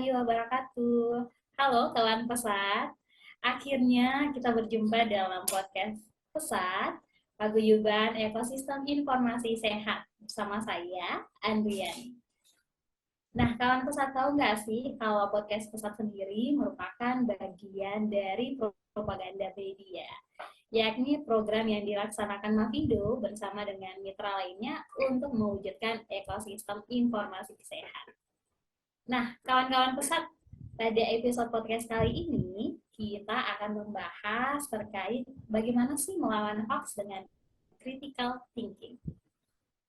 warahmatullahi wabarakatuh. Halo kawan pesat, akhirnya kita berjumpa dalam podcast Pesat, Paguyuban Ekosistem Informasi Sehat bersama saya, Andriani. Nah, kawan pesat tahu nggak sih kalau podcast pesat sendiri merupakan bagian dari propaganda media, yakni program yang dilaksanakan Mavindo bersama dengan mitra lainnya untuk mewujudkan ekosistem informasi sehat. Nah, kawan-kawan pesat, pada episode podcast kali ini kita akan membahas terkait bagaimana sih melawan hoax dengan critical thinking.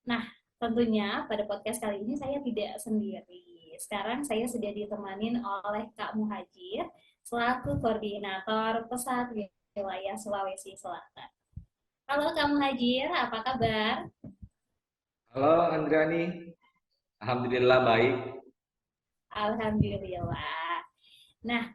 Nah, tentunya pada podcast kali ini saya tidak sendiri. Sekarang saya sudah ditemani oleh Kak Muhajir selaku koordinator Pesat Wilayah Sulawesi Selatan. Halo Kak Muhajir, apa kabar? Halo Andriani, Alhamdulillah baik. Alhamdulillah. Nah,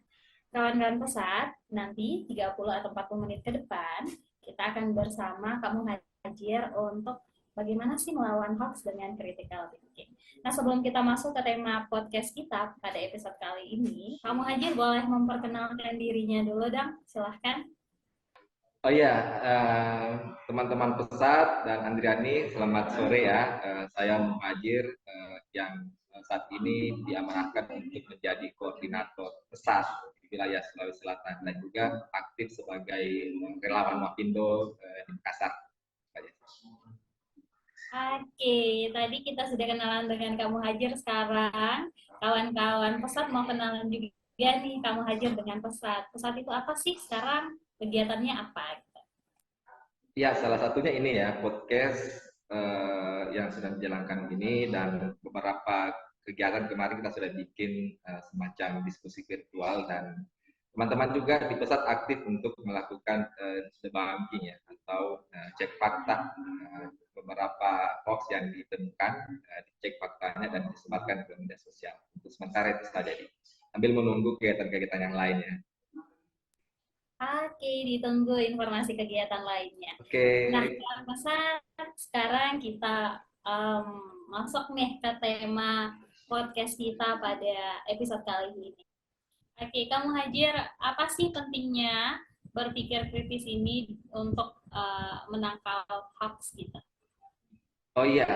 kawan-kawan pesat, nanti 30 atau 40 menit ke depan, kita akan bersama Kak Muhajir untuk bagaimana sih melawan hoax dengan critical thinking. Nah, sebelum kita masuk ke tema podcast kita pada episode kali ini, Kak Muhajir boleh memperkenalkan dirinya dulu dong, silahkan. Oh iya, teman-teman Pesat dan Andriani, selamat sore ya. Saya Muhajir yang saat ini diamanahkan untuk menjadi koordinator Pesat di wilayah Sulawesi Selatan dan juga aktif sebagai relawan Mavindo di Makassar. Oke, tadi kita sudah kenalan dengan Kak Muhajir, sekarang kawan-kawan Pesat mau kenalan juga nih Kak Muhajir dengan Pesat. Pesat itu apa sih sekarang? Kegiatannya apa? Ya, salah satunya ini ya, podcast yang sedang dijalankan ini dan beberapa kegiatan kemarin kita sudah bikin semacam diskusi virtual dan teman-teman juga di Pesat aktif untuk melakukan debunking ya atau cek fakta beberapa hoax yang ditemukan, dicek faktanya dan disebarkan ke media sosial. Untuk sementara itu saja, sambil menunggu kegiatan-kegiatan yang lainnya. Oke, ditunggu informasi kegiatan lainnya. Oke. Nah, Mas, sekarang kita masuk nih ke tema podcast kita pada episode kali ini. Oke, kamu Hajir, apa sih pentingnya berpikir kritis ini untuk menangkal hoax kita? Oh iya,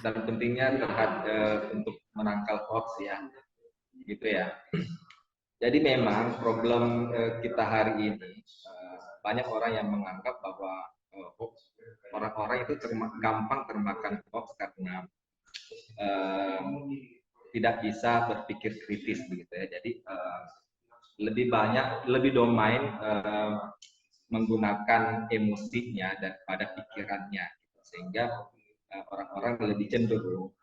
dan pentingnya untuk menangkal hoax ya, gitu ya. Jadi memang problem kita hari ini banyak orang yang menganggap bahwa orang-orang itu gampang termakan hoax karena uh, tidak bisa berpikir kritis begitu ya. Jadi lebih domain menggunakan emosinya daripada pikirannya, gitu. Sehingga orang-orang lebih cenderung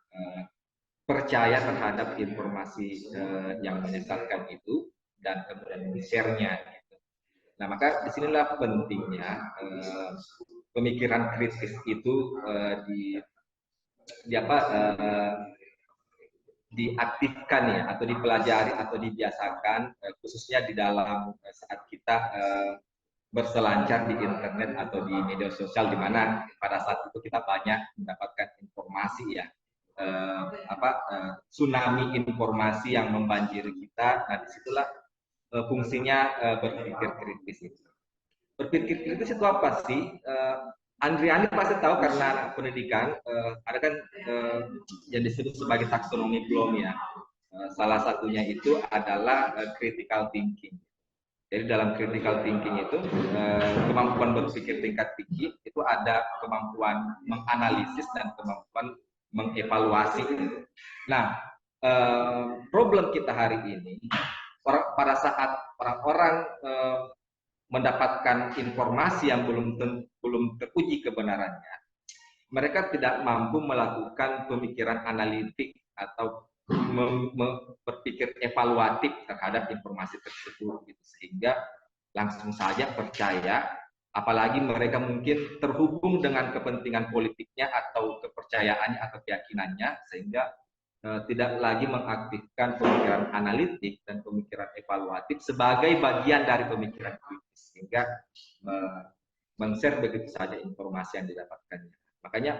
percaya terhadap informasi yang menyesatkan itu dan kemudian di-share-nya. Gitu. Nah, maka disinilah pentingnya pemikiran kritis itu di apa diaktifkan ya atau dipelajari atau dibiasakan khususnya di dalam saat kita berselancar di internet atau di media sosial di mana pada saat itu kita banyak mendapatkan informasi ya tsunami informasi yang membanjiri kita. Nah, disitulah fungsinya berpikir kritis itu. Berpikir kritis itu apa sih? Andriani pasti tahu karena anak pendidikan ada kan yang disebut sebagai taksonomi Bloom ya. Salah satunya itu adalah critical thinking. Jadi dalam critical thinking itu kemampuan berpikir tingkat tinggi itu ada kemampuan menganalisis dan kemampuan mengevaluasi. Nah, problem kita hari ini pada saat orang-orang mendapatkan informasi yang belum teruji kebenarannya, mereka tidak mampu melakukan pemikiran analitik atau berpikir evaluatif terhadap informasi tersebut, gitu. Sehingga langsung saja percaya, apalagi mereka mungkin terhubung dengan kepentingan politiknya atau kepercayaannya atau keyakinannya, sehingga tidak lagi mengaktifkan pemikiran analitik dan pemikiran evaluatif sebagai bagian dari pemikiran kritis, sehingga men-share begitu saja informasi yang didapatkannya. Makanya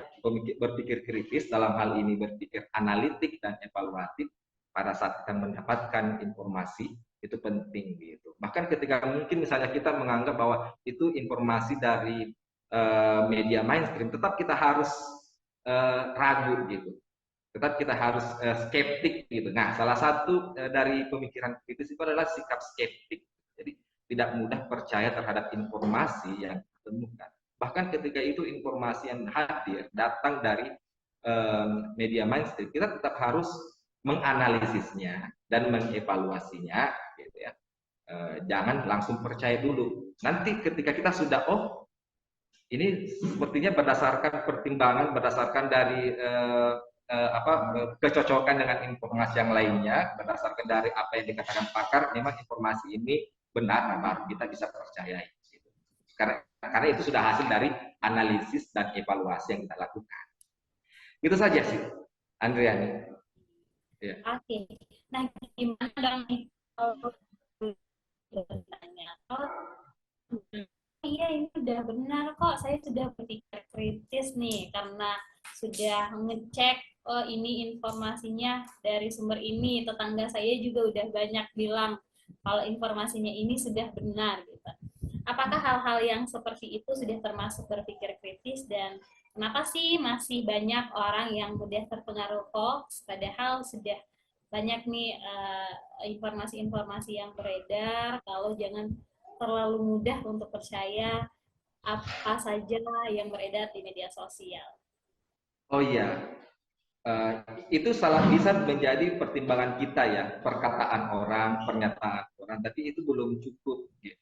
berpikir kritis dalam hal ini berpikir analitik dan evaluatif pada saat kita mendapatkan informasi itu penting gitu. Bahkan ketika mungkin misalnya kita menganggap bahwa itu informasi dari media mainstream, tetap kita harus ragu gitu. Tetap kita harus skeptik gitu. Nah, salah satu dari pemikiran kritis itu adalah sikap skeptik. Jadi tidak mudah percaya terhadap informasi yang ditemukan. Bahkan ketika itu informasi yang hadir datang dari media mainstream, kita tetap harus menganalisisnya dan mengevaluasinya, gitu ya. Jangan langsung percaya dulu. Nanti ketika kita sudah, oh ini sepertinya berdasarkan pertimbangan, berdasarkan dari kecocokan dengan informasi yang lainnya, berdasarkan dari apa yang dikatakan pakar, memang informasi ini benar, nah baru kita bisa percaya. Gitu. Karena itu sudah hasil dari analisis dan evaluasi yang kita lakukan. Itu saja sih, Andriani. Ya. Oke. Nah, gimana dong nih kalau bertanya, oh iya ini udah benar kok, saya sudah berpikir kritis nih karena sudah ngecek, oh ini informasinya dari sumber ini, tetangga saya juga udah banyak bilang kalau informasinya ini sudah benar gitu. Apakah hal-hal yang seperti itu sudah termasuk berpikir kritis, dan kenapa sih masih banyak orang yang mudah terpengaruh hoax padahal sudah banyak nih informasi-informasi yang beredar, kalau jangan terlalu mudah untuk percaya apa saja yang beredar di media sosial. Oh iya, itu bisa menjadi pertimbangan kita ya, perkataan orang, pernyataan orang, tapi itu belum cukup gitu.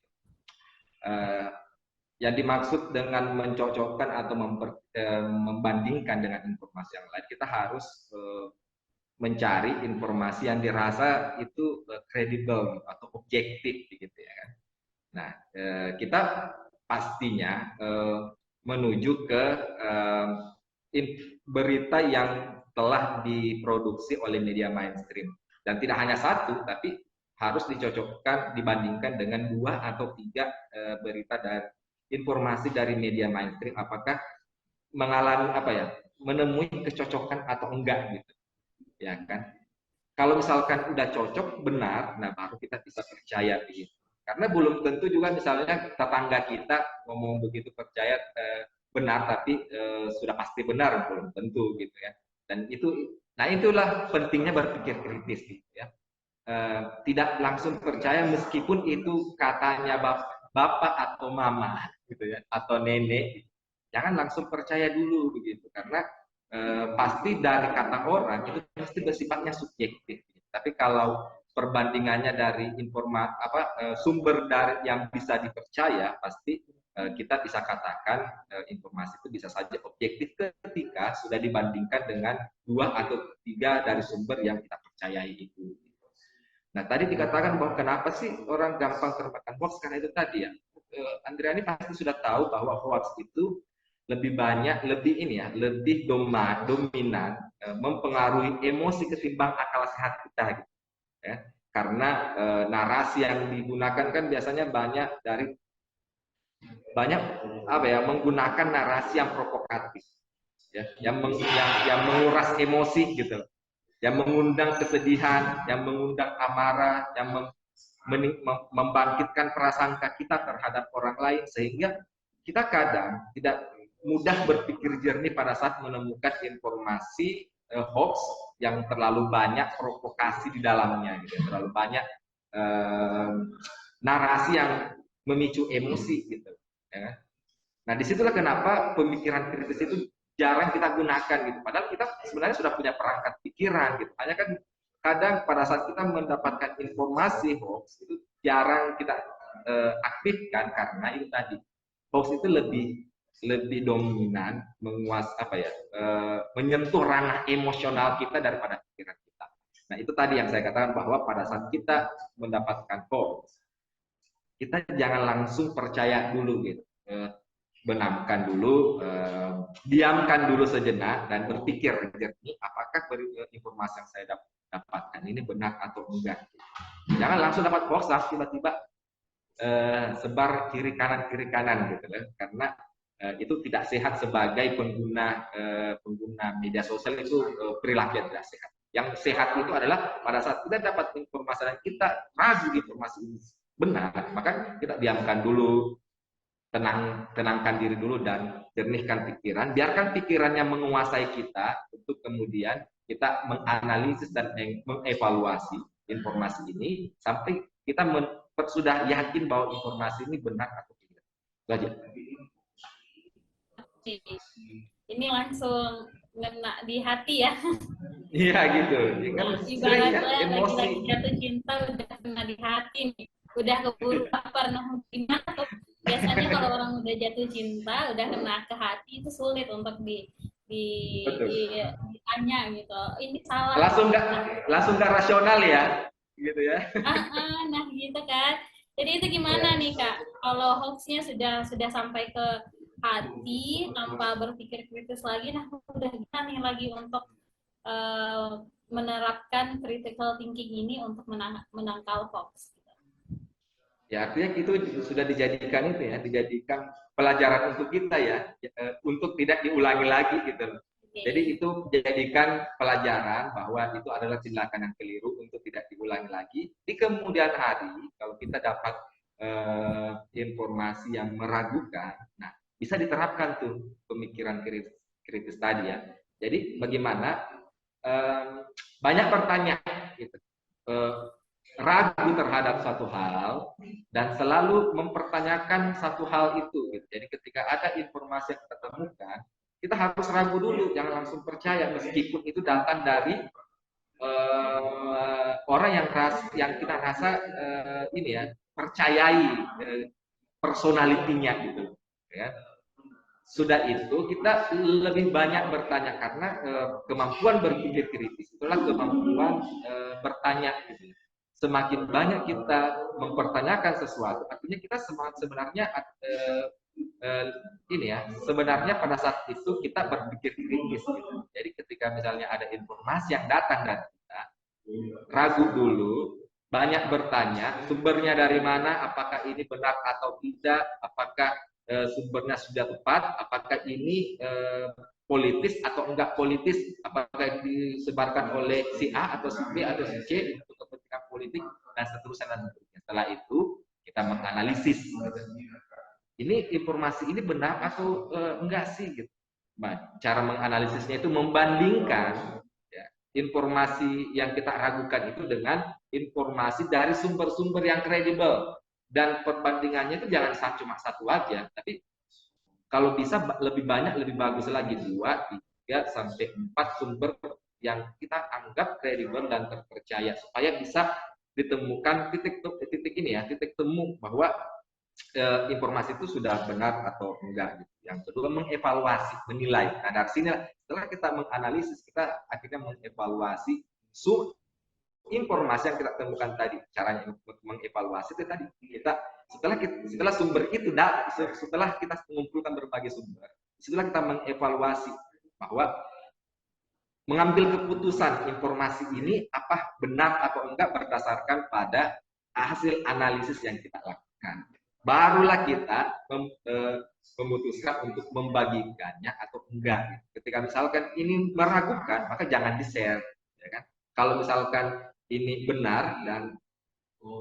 Yang dimaksud dengan mencocokkan atau membandingkan dengan informasi yang lain, kita harus mencari informasi yang dirasa itu kredibel atau objektif gitu ya kan. Nah, kita pastinya menuju ke berita yang telah diproduksi oleh media mainstream, dan tidak hanya satu, tapi harus dicocokkan, dibandingkan dengan 2 atau 3 berita dan informasi dari media mainstream, apakah mengalami menemui kecocokan atau enggak gitu, ya kan? Kalau misalkan udah cocok, benar, nah baru kita bisa percaya gitu. Karena belum tentu juga misalnya tetangga kita ngomong begitu percaya benar, tapi sudah pasti benar, belum tentu gitu ya. Dan itulah pentingnya berpikir kritis gitu ya. Tidak langsung percaya meskipun itu katanya bapak atau mama gitu ya, atau nenek. Jangan langsung percaya dulu begitu, karena pasti dari kata orang itu pasti bersifatnya subjektif. Tapi kalau perbandingannya dari sumber dari yang bisa dipercaya, pasti kita bisa katakan informasi itu bisa saja objektif ketika sudah dibandingkan dengan 2 atau 3 dari sumber yang kita percayai itu. Nah, tadi dikatakan bahwa kenapa sih orang gampang termakan hoax, karena itu tadi ya. Andriani pasti sudah tahu bahwa hoax itu lebih dominan mempengaruhi emosi ketimbang akal sehat kita gitu, ya. Karena narasi yang digunakan kan biasanya menggunakan narasi yang provokatif, ya, yang menguras emosi gitu, yang mengundang kesedihan, yang mengundang amarah, yang membangkitkan prasangka kita terhadap orang lain, sehingga kita kadang tidak mudah berpikir jernih pada saat menemukan informasi hoax yang terlalu banyak provokasi di dalamnya, gitu. Terlalu banyak narasi yang memicu emosi, gitu. Ya. Nah, disitulah kenapa pemikiran kritis itu jarang kita gunakan, gitu. Padahal kita sebenarnya sudah punya perangkat pikiran, gitu. Hanya kan kadang pada saat kita mendapatkan informasi hoax itu jarang kita aktifkan, karena itu tadi hoax itu lebih dominan menyentuh ranah emosional kita daripada pikiran kita. Nah, itu tadi yang saya katakan bahwa pada saat kita mendapatkan hoax, kita jangan langsung percaya dulu gitu. Benamkan dulu, diamkan dulu sejenak dan berpikir jernih, apakah informasi yang saya dapatkan ini benar atau enggak. Jangan langsung dapat hoax tiba-tiba sebar kiri kanan gitu kan, karena itu tidak sehat sebagai pengguna media sosial, itu perilaku yang tidak sehat. Yang sehat itu adalah pada saat kita dapat informasi dan kita ragu informasi ini benar, maka kita diamkan dulu, tenangkan diri dulu dan jernihkan pikiran, biarkan pikirannya menguasai kita untuk kemudian kita menganalisis dan mengevaluasi informasi ini sampai kita sudah yakin bahwa informasi ini benar atau tidak. Itu aja. Ini langsung ngena di hati ya. Iya gitu. Kan ibaratnya lagi jatuh cinta udah kena di hati nih. Udah keburu lapar, nah gimana tuh? Biasanya kalau orang udah jatuh cinta, udah kena ke hati itu sulit untuk ditanya gitu. Ini salah. Langsung nggak rasional ya, gitu ya. Nah gitu kan. Jadi itu gimana nih Kak? Kalau hoaxnya sudah sampai ke hati tanpa berpikir kritis lagi, nah udah gimana nih lagi untuk menerapkan critical thinking ini untuk menangkal hoax? Ya artinya itu sudah dijadikan dijadikan pelajaran untuk kita ya, untuk tidak diulangi lagi gitu loh. Jadi itu dijadikan pelajaran bahwa itu adalah tindakan yang keliru untuk tidak diulangi lagi. Di kemudian hari kalau kita dapat informasi yang meragukan, nah bisa diterapkan tuh pemikiran kritis tadi ya. Jadi bagaimana banyak bertanya gitu. Ragu terhadap satu hal dan selalu mempertanyakan satu hal itu. Gitu. Jadi ketika ada informasi yang kita temukan, kita harus ragu dulu, jangan langsung percaya meskipun itu datang dari orang yang kita rasa percayai personalitinya gitu. Ya. Sudah itu kita lebih banyak bertanya karena kemampuan berpikir kritis itulah kemampuan bertanya gitu. Semakin banyak kita mempertanyakan sesuatu, artinya kita sebenarnya sebenarnya pada saat itu kita berpikir kritis. Gitu. Jadi ketika misalnya ada informasi yang datang dari kita, ragu dulu, banyak bertanya, sumbernya dari mana, apakah ini benar atau tidak, apakah sumbernya sudah tepat, apakah ini politis atau enggak politis, apakah disebarkan oleh si A atau si B atau si C untuk kepentingan politik dan seterusnya. Setelah itu kita menganalisis ini informasi ini benar atau enggak sih gitu. Nah, cara menganalisisnya itu membandingkan ya, informasi yang kita ragukan itu dengan informasi dari sumber-sumber yang kredibel, dan perbandingannya itu jangan cuma satu aja, tapi kalau bisa lebih banyak, lebih bagus lagi, 2, 3, sampai 4 sumber yang kita anggap kredibel dan terpercaya supaya bisa ditemukan titik temu bahwa informasi itu sudah benar atau enggak. Gitu. Yang kedua mengevaluasi, menilai. Nah dari sini setelah kita menganalisis, kita akhirnya mengevaluasi informasi yang kita temukan tadi. Caranya mengevaluasi itu tadi kita setelah sumber itu setelah kita mengumpulkan berbagai sumber, setelah kita mengevaluasi bahwa mengambil keputusan informasi ini apa benar atau enggak berdasarkan pada hasil analisis yang kita lakukan. Barulah kita memutuskan untuk membagikannya atau enggak. Ketika misalkan ini meragukan, maka jangan di-share, ya kan? Kalau misalkan ini benar dan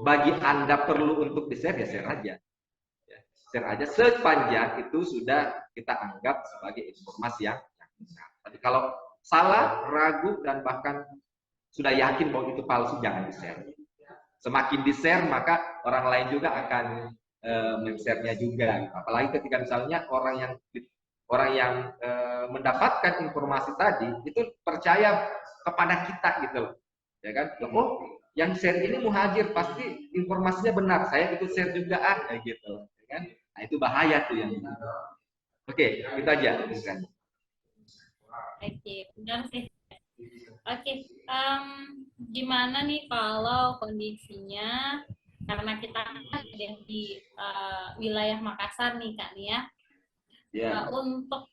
bagi Anda perlu untuk di-share, ya share aja. Ya, share aja sepanjang itu sudah kita anggap sebagai informasi yang benar. Tapi kalau salah, ragu, dan bahkan sudah yakin bahwa itu palsu, jangan di-share. Semakin di-share, maka orang lain juga akan men-share-nya juga. Apalagi ketika misalnya orang yang mendapatkan informasi tadi itu percaya kepada kita gitu loh. Ya kan? Oh, yang share ini muhajir, pasti informasinya benar. Saya ikut share juga kayak gitu, ya kan? Nah, itu bahaya tuh yang. Oke, itu aja kan. Oke, benar sih. Oke, gimana nih kalau kondisinya karena kita ada di wilayah Makassar nih Kak nih ya. Yeah. Untuk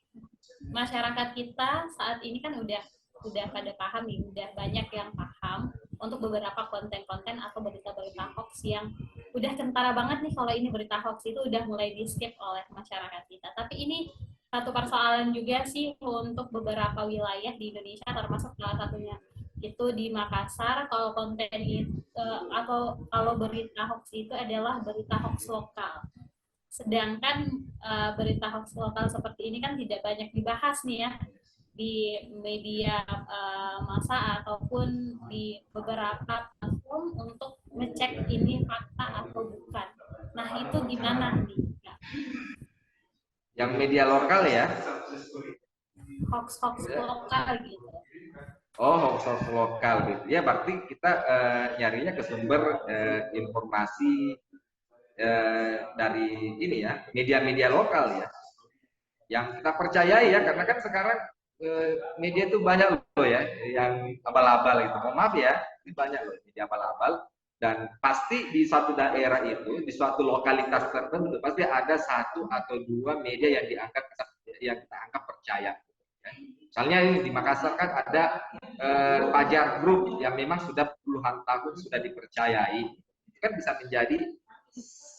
masyarakat kita saat ini kan udah pada paham nih, udah banyak yang paham untuk beberapa konten-konten atau berita-berita hoax yang udah kentara banget nih kalau ini berita hoax itu udah mulai di-skip oleh masyarakat kita. Tapi ini satu persoalan juga sih untuk beberapa wilayah di Indonesia, termasuk salah satunya itu di Makassar. Kalau konten itu atau kalau berita hoax itu adalah berita hoax lokal. Sedangkan berita hoax lokal seperti ini kan tidak banyak dibahas nih ya di media massa ataupun di beberapa platform untuk ngecek ini fakta atau bukan. Nah itu gimana nih? Yang media lokal ya. Hoax-hoax lokal gitu. Oh, hoax lokal gitu. Ya, berarti kita nyarinya ke sumber informasi dari ini ya, media-media lokal ya. Yang kita percayai ya, karena kan sekarang media itu banyak loh ya, yang abal-abal itu. Oh, maaf ya, ini banyak loh media abal-abal. Dan pasti di suatu daerah itu, di suatu lokalitas tertentu, pasti ada satu atau dua media yang kita anggap percaya. Misalnya ini di Makassar kan ada Fajar Group yang memang sudah puluhan tahun sudah dipercayai. Itu kan bisa menjadi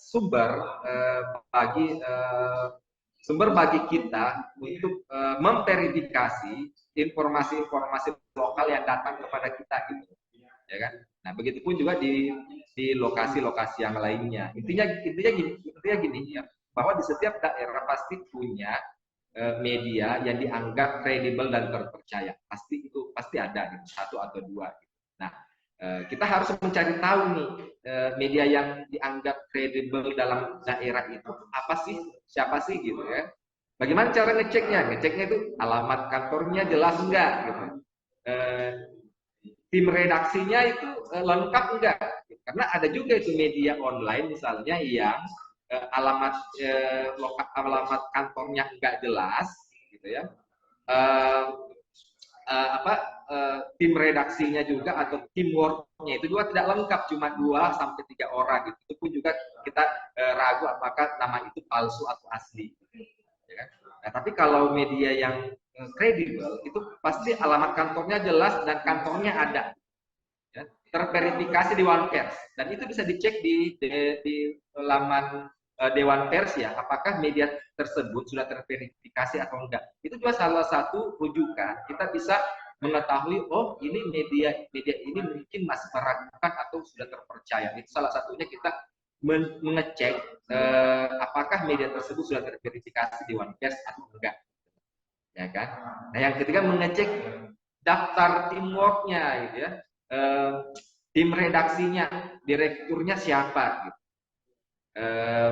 sumber bagi kita untuk memverifikasi informasi-informasi lokal yang datang kepada kita gitu, ya kan? Nah, begitupun juga di lokasi-lokasi yang lainnya. Intinya gini ya, bahwa di setiap daerah pasti punya media yang dianggap kredibel dan terpercaya. Pasti ada gitu, satu atau dua. Gitu. Nah, kita harus mencari tahu nih media yang dianggap kredibel dalam daerah itu apa sih, siapa sih gitu ya. Bagaimana cara ngeceknya? Ngeceknya itu alamat kantornya jelas enggak gitu. Tim redaksinya itu lengkap enggak? Karena ada juga itu media online misalnya yang alamat kantornya enggak jelas gitu ya. Tim redaksinya juga atau teamworknya itu juga tidak lengkap, cuma 2 sampai 3 orang gitu. Itu pun juga kita ragu apakah nama itu palsu atau asli. Ya kan? Nah, tapi kalau media yang kredibel itu pasti alamat kantornya jelas dan kantornya ada, ya, terverifikasi di One Pers, dan itu bisa dicek di laman Dewan Pers ya, apakah media tersebut sudah terverifikasi atau enggak. Itu juga salah satu rujukan kita bisa mengetahui, oh ini media ini mungkin masih meragukan atau sudah terpercaya. Itu salah satunya kita mengecek apakah media tersebut sudah terverifikasi di One Pers atau enggak, ya kan? Nah, yang ketiga mengecek daftar teamworknya gitu ya, tim redaksinya, direkturnya siapa gitu.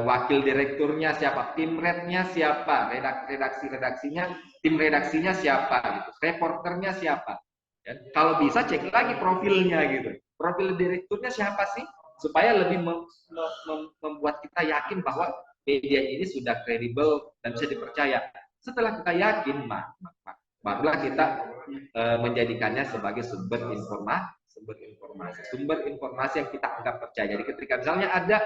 Wakil direkturnya siapa, tim rednya siapa, redaksinya, tim redaksinya siapa gitu, reporternya siapa. Ya, kalau bisa cek lagi profilnya gitu, profil direkturnya siapa sih, supaya lebih membuat kita yakin bahwa media ini sudah kredibel dan bisa dipercaya. Setelah kita yakin, barulah kita menjadikannya sebagai sumber informasi yang kita anggap percaya. Jadi ketika misalnya ada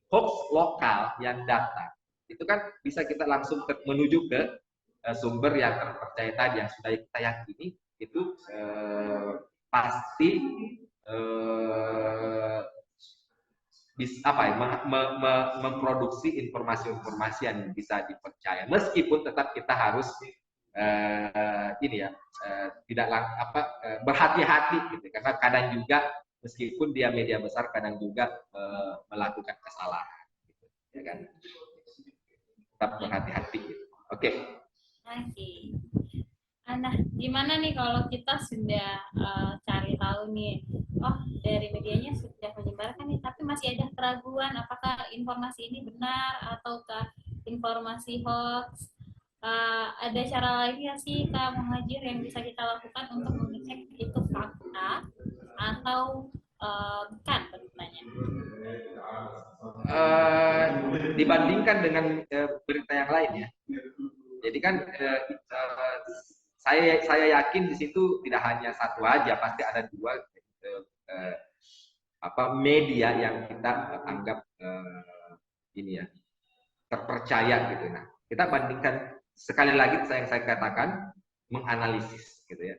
hoax lokal yang datang, itu kan bisa kita langsung menuju ke sumber yang terpercaya tadi, yang sudah kita yakini itu pasti memproduksi informasi-informasi yang bisa dipercaya, meskipun tetap kita harus tidak berhati-hati gitu, karena kadang juga meskipun dia media besar kadang juga melakukan kesalahan gitu, ya kan, tetap berhati-hati gitu. Oke. Nah, gimana nih kalau kita sudah cari tahu nih, oh dari medianya sudah menyebarkan nih, tapi masih ada keraguan apakah informasi ini benar ataukah informasi hoax? Ada cara lain ya sih Kak Muhajir yang bisa kita lakukan untuk mengecek itu fakta atau bukan sebenarnya? Dibandingkan dengan berita yang lain ya. Jadi kan saya yakin di situ tidak hanya satu aja, pasti ada 2 media yang kita anggap ini ya terpercaya gitu. Nah, kita bandingkan sekali lagi yang saya katakan, menganalisis gitu ya.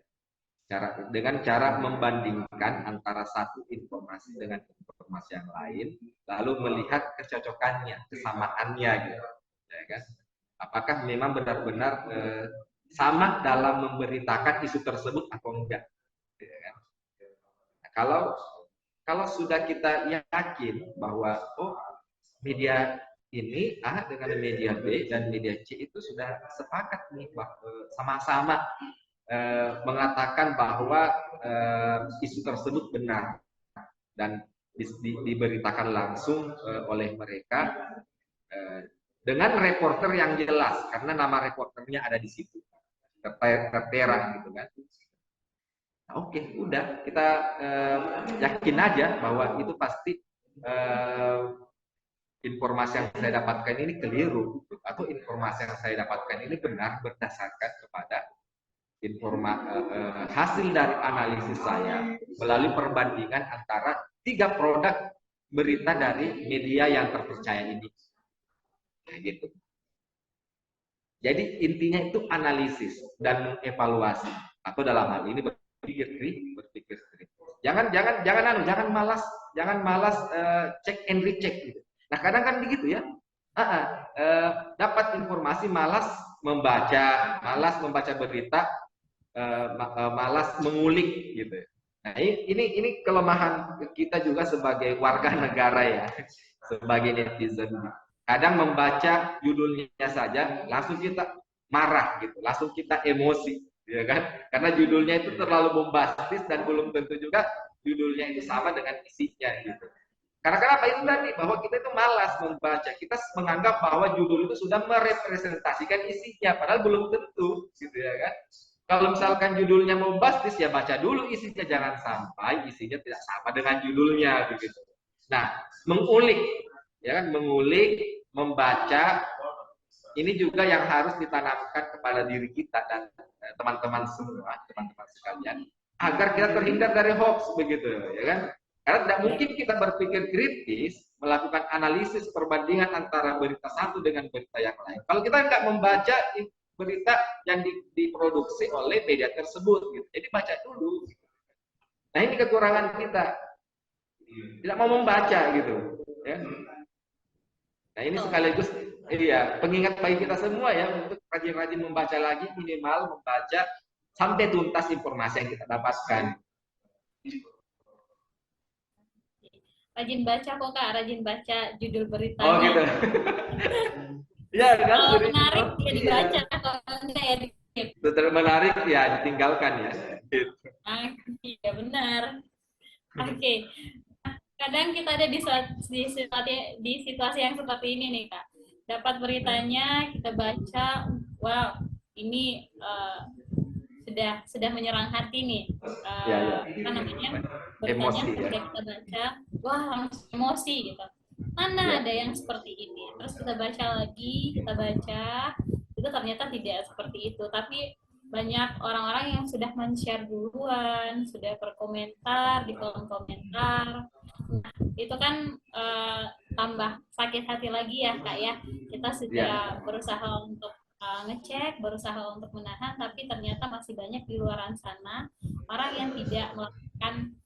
Dengan cara membandingkan antara satu informasi dengan informasi yang lain, lalu melihat kecocokannya, kesamaannya gitu, ya kan? Apakah memang benar-benar sama dalam memberitakan isu tersebut atau enggak, ya kan? Kalau kalau sudah kita yakin bahwa media ini A dengan media B dan media C itu sudah sepakat nih sama-sama mengatakan bahwa isu tersebut benar dan diberitakan langsung oleh mereka dengan reporter yang jelas karena nama reporternya ada di situ tertera gitu kan. Nah, oke, udah kita yakin aja bahwa itu pasti informasi yang saya dapatkan ini keliru atau informasi yang saya dapatkan ini benar berdasarkan kepada hasil dari analisis saya melalui perbandingan antara 3 produk berita dari media yang terpercaya ini. Nah, gitu. Jadi intinya itu analisis dan mengevaluasi atau dalam hal ini berpikir kritis. Jangan malas cek and recheck gitu. Nah, kadang kan begitu ya. Dapat informasi malas membaca berita, malas mengulik gitu. Nah, ini kelemahan kita juga sebagai warga negara ya, sebagai netizen. Kadang membaca judulnya saja langsung kita marah gitu, langsung kita emosi, ya kan? Karena judulnya itu terlalu bombastis dan belum tentu juga judulnya itu sama dengan isinya gitu. Karena kenapa itu tadi bahwa kita itu malas membaca, kita menganggap bahwa judul itu sudah merepresentasikan isinya, padahal belum tentu, gitu ya kan? Kalau misalkan judulnya bombastis ya baca dulu isinya, jangan sampai isinya tidak sama dengan judulnya, begitu. Nah, mengulik, ya kan? Mengulik, membaca, ini juga yang harus ditanamkan kepada diri kita dan teman-teman semua, teman-teman sekalian, agar kita terhindar dari hoax, begitu, ya kan? Karena tidak mungkin kita berpikir kritis, melakukan analisis perbandingan antara berita satu dengan berita yang lain. Kalau kita nggak membaca berita yang diproduksi oleh media tersebut, gitu. Jadi baca dulu. Nah, ini kekurangan kita, tidak mau membaca, gitu. Ya. Nah, ini sekaligus pengingat bagi kita semua ya untuk rajin-rajin membaca lagi, minimal membaca sampai tuntas informasi yang kita dapatkan. Rajin baca kok Kak, rajin baca judul beritanya. Oh gitu. Ya kan? Kalau menarik ya dibaca, kalau enggak ya betul menarik ya ditinggalkan ya. Iya benar. Oke. Kadang kita ada di situasi yang seperti ini nih Kak. Dapat beritanya, kita baca, wow, ini sudah menyerang hati nih. Apa namanya? Beritanya ketika kita baca, wah langsung emosi gitu. Mana ada yang seperti ini? Terus kita baca lagi, itu ternyata tidak seperti itu. Tapi banyak orang-orang yang sudah men-share duluan, sudah berkomentar di kolom komentar. Nah, itu kan tambah sakit hati lagi ya Kak ya. Kita sudah berusaha untuk ngecek, berusaha untuk menahan, tapi ternyata masih banyak di luar sana orang yang tidak melakukan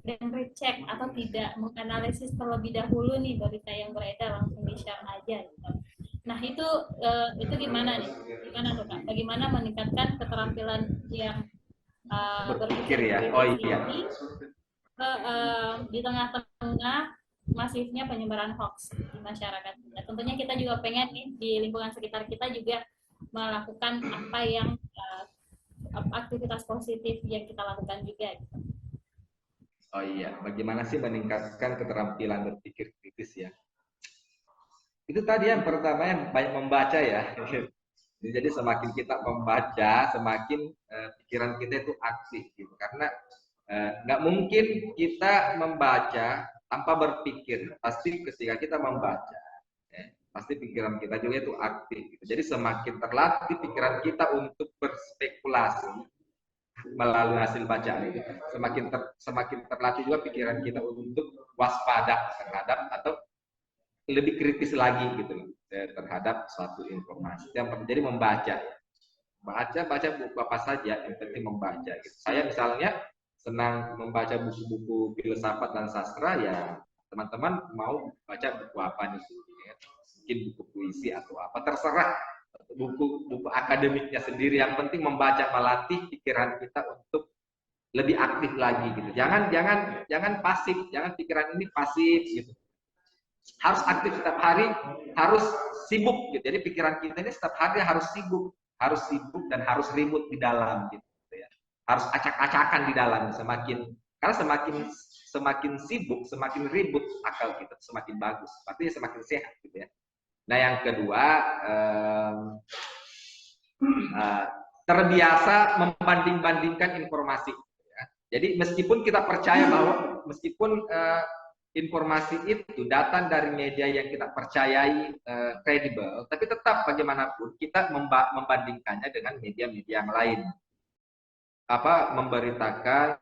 dan recheck atau tidak menganalisis terlebih dahulu nih berita yang beredar, langsung di-share aja gitu. Nah, itu gimana nih? Gimana tuh Kak? Bagaimana meningkatkan keterampilan yang berpikir ya? Oh iya. Di tengah-tengah masifnya penyebaran hoax di masyarakat. Ya, tentunya kita juga pengen nih di lingkungan sekitar kita juga melakukan apa yang aktivitas positif yang kita lakukan juga. Gitu. Oh iya, bagaimana sih meningkatkan keterampilan berpikir kritis ya? Itu tadi yang pertama yang banyak membaca ya. Jadi semakin kita membaca, semakin pikiran kita itu aktif gitu. Karena nggak mungkin kita membaca tanpa berpikir. Pasti ketika kita membaca, pasti pikiran kita juga itu aktif. Gitu. Jadi semakin terlatih pikiran kita untuk berspekulasi melalui hasil bacaan itu, semakin terlatih juga pikiran kita untuk waspada terhadap atau lebih kritis lagi gitu terhadap suatu informasi. Yang penting jadi membaca. Baca buku apa saja, yang penting membaca gitu. Saya misalnya senang membaca buku-buku filsafat dan sastra, ya teman-teman mau baca buku apa nih? Ya, mungkin buku puisi atau apa, terserah. Buku akademiknya sendiri, yang penting membaca, melatih pikiran kita untuk lebih aktif lagi gitu. Jangan pasif, jangan pikiran ini pasif gitu. Harus aktif setiap hari, harus sibuk gitu. Jadi pikiran kita ini setiap hari harus sibuk dan harus ribut di dalam gitu ya. Harus acak-acakan di dalam, karena semakin sibuk, semakin ribut akal kita semakin bagus, artinya semakin sehat gitu ya. Nah, yang kedua, terbiasa membanding-bandingkan informasi. Jadi meskipun kita percaya bahwa informasi itu datang dari media yang kita percayai kredibel, tapi tetap bagaimanapun kita membandingkannya dengan media-media yang lain. Memberitakan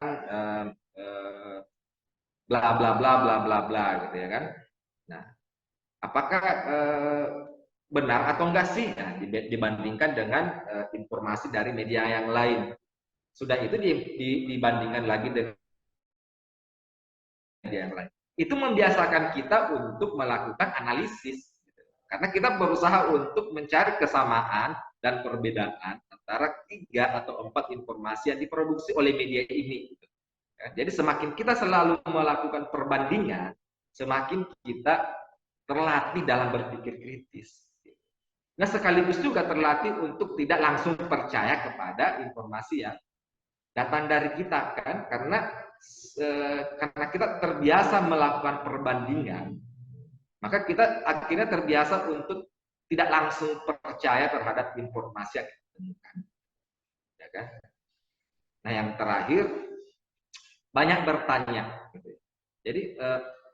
bla bla bla bla bla bla gitu ya kan. Nah, apakah benar atau enggak sih dibandingkan dengan informasi dari media yang lain? Sudah itu dibandingkan lagi dengan media yang lain. Itu membiasakan kita untuk melakukan analisis. Karena kita berusaha untuk mencari kesamaan dan perbedaan antara 3 atau 4 informasi yang diproduksi oleh media ini. Jadi semakin kita selalu melakukan perbandingan, semakin kita terlatih dalam berpikir kritis. Nah, sekaligus juga terlatih untuk tidak langsung percaya kepada informasi yang datang dari kita, kan? Karena kita terbiasa melakukan perbandingan, maka kita akhirnya terbiasa untuk tidak langsung percaya terhadap informasi yang kita temukan. Ya kan? Nah, yang terakhir, banyak bertanya. Jadi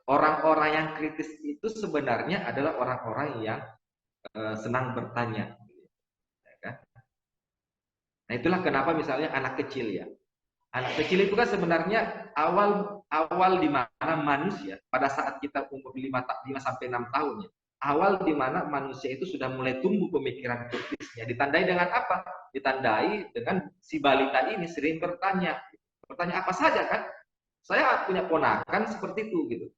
orang-orang yang kritis itu sebenarnya adalah orang-orang yang senang bertanya. Ya kan? Nah, itulah kenapa misalnya anak kecil ya. Anak kecil itu kan sebenarnya awal di mana manusia pada saat kita umur 5 sampai 6 tahun ya. Awal di mana manusia itu sudah mulai tumbuh pemikiran kritisnya. Ditandai dengan apa? Ditandai dengan si balita ini sering bertanya. Bertanya apa saja kan? Saya punya ponakan seperti itu gitu.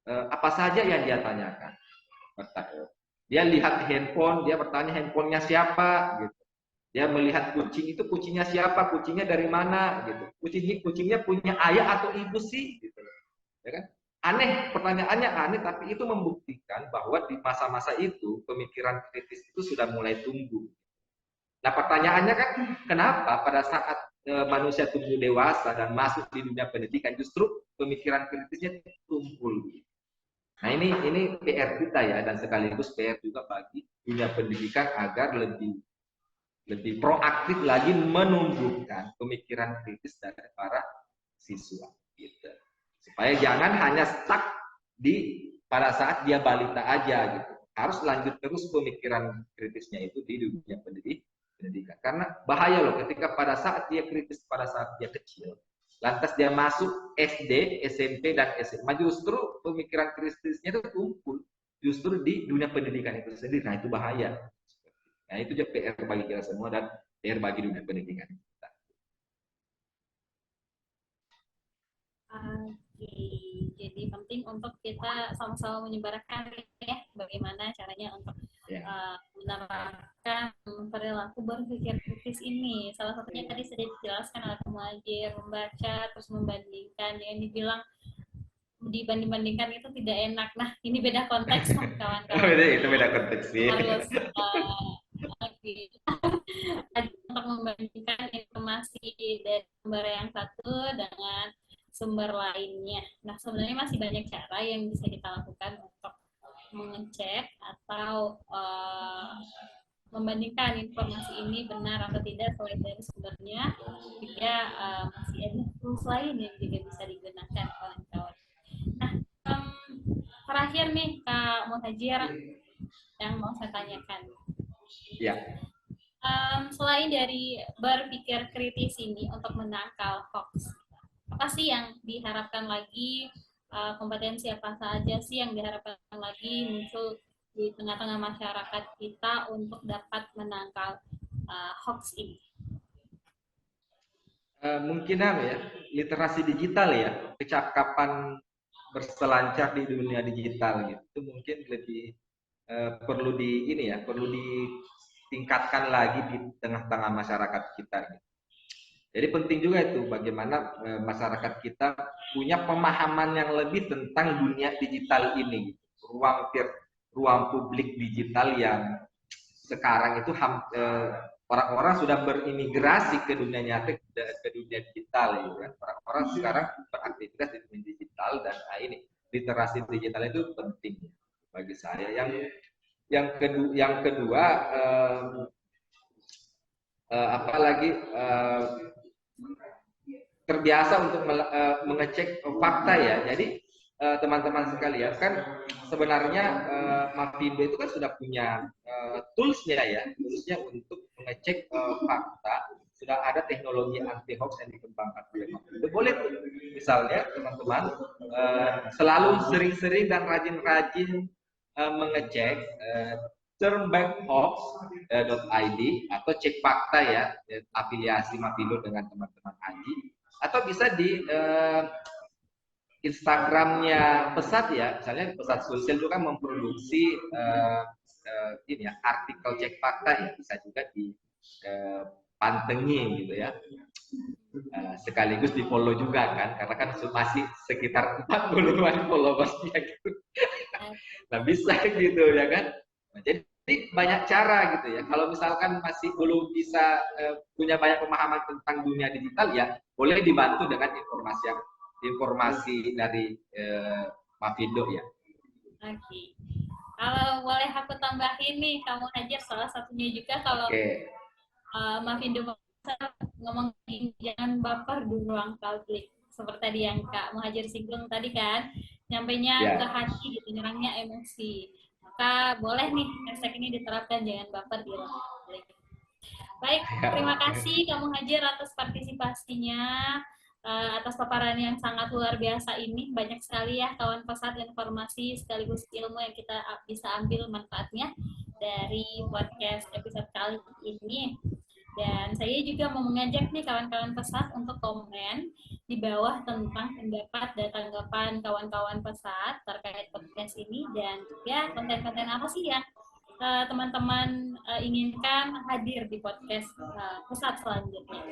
Apa saja yang dia tanyakan. Dia lihat handphone, dia bertanya handphonenya siapa gitu. Dia melihat kucing, itu kucingnya siapa, kucingnya dari mana gitu. Kucingnya punya ayah atau ibu sih gitu. Ya kan? Aneh, pertanyaannya aneh, tapi itu membuktikan bahwa di masa-masa itu pemikiran kritis itu sudah mulai tumbuh. Nah, pertanyaannya kan, kenapa pada saat manusia tumbuh dewasa dan masuk di dunia pendidikan justru pemikiran kritisnya tumpul. Nah, ini PR kita ya, dan sekaligus PR juga bagi dunia pendidikan agar lebih proaktif lagi menumbuhkan pemikiran kritis dari para siswa gitu. Supaya jangan hanya stuck pada saat dia balita aja gitu. Harus lanjut terus pemikiran kritisnya itu di dunia pendidikan. Karena bahaya loh ketika pada saat dia kritis pada saat dia kecil, lantas dia masuk SD, SMP dan SMA, justru pemikiran kritisnya itu tumpul justru di dunia pendidikan itu sendiri. Nah, itu bahaya. Nah, itu juga PR bagi kita semua dan PR bagi dunia pendidikan kita. Oke, jadi penting untuk kita sama-sama menyebarkan ya bagaimana caranya untuk menerapkan perilaku berpikir kritis ini. Salah satunya tadi sudah dijelaskan oleh Muhajir, membaca terus membandingkan, yang dibilang dibanding-bandingkan itu tidak enak. Nah, ini beda konteks kawan-kawan. Itu beda konteks sih. Harus untuk membandingkan informasi dari sumber yang satu dengan sumber lainnya. Nah, sebenarnya masih banyak cara yang bisa kita lakukan untuk mengecek atau membandingkan informasi ini benar atau tidak selain dari sumbernya. Juga masih ada tools lain yang juga bisa digunakan kawan-kawan. Nah, terakhir nih Kak Muhajir yang mau saya tanyakan. Ya. Selain dari berpikir kritis ini untuk menangkal hoax, apa sih yang diharapkan lagi, kompetensi apa saja sih yang diharapkan lagi muncul di tengah-tengah masyarakat kita untuk dapat menangkal hoax ini? Mungkin ya, literasi digital ya, kecakapan berselancar di dunia digital gitu. Itu mungkin lebih perlu ditingkatkan lagi di tengah-tengah masyarakat kita gitu. Jadi penting juga itu bagaimana masyarakat kita punya pemahaman yang lebih tentang dunia digital ini, ruang publik digital yang sekarang itu orang-orang sudah berimigrasi ke dunia nyata, ke dunia digital ya kan. Orang-orang sekarang beraktivitas di dunia digital dan ini literasi digital itu penting bagi saya. Yang kedua apalagi terbiasa untuk mengecek fakta ya. Jadi teman-teman sekalian kan sebenarnya Mavindo itu kan sudah punya toolsnya ya, toolsnya untuk mengecek fakta. Sudah ada teknologi anti hoax yang dikembangkan oleh Mavindo. Boleh tuh, misalnya teman-teman selalu sering-sering dan rajin-rajin mengecek termbackhoax.id atau cek fakta ya, afiliasi Mavindo dengan teman-teman Haji, atau bisa di Instagramnya Pesat ya, misalnya Pesat Sosial itu kan memproduksi ini ya, artikel cek fakta ya, bisa juga dipantengin gitu ya. Sekaligus di follow juga kan, karena kan masih sekitar 40-an followersnya gitu. Nah bisa gitu ya kan. Nah, jadi banyak cara gitu ya. Kalau misalkan masih belum bisa punya banyak pemahaman tentang dunia digital ya, boleh dibantu dengan informasi dari Mavindo ya. Oke. Kalau boleh aku tambahin nih, kamu Hajar salah satunya juga kalau Mavindo ngomongin jangan baper di ruang publik. Seperti tadi yang Kak Muhajir singgung tadi kan, nyampainya ke hati gitu, nyerangnya emosi. Maka boleh nih hashtag ini diterapkan jangan baper di ruang publik. Baik, terima kasih Kak Muhajir atas partisipasinya, atas paparan yang sangat luar biasa ini. Banyak sekali ya kawan pesat informasi sekaligus ilmu yang kita bisa ambil manfaatnya dari podcast episode kali ini. Dan saya juga mau mengajak nih kawan-kawan pesat untuk komen di bawah tentang pendapat dan tanggapan kawan-kawan pesat terkait podcast ini, dan juga konten-konten apa sih yang teman-teman inginkan hadir di podcast pesat selanjutnya.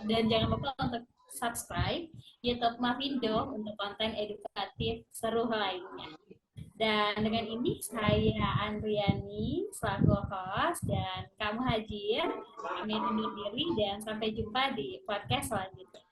Dan jangan lupa untuk subscribe YouTube Mavindo untuk konten edukatif seru lainnya. Dan dengan ini saya Andriani selaku host dan kamu Hajir pamit undur diri dan sampai jumpa di podcast selanjutnya.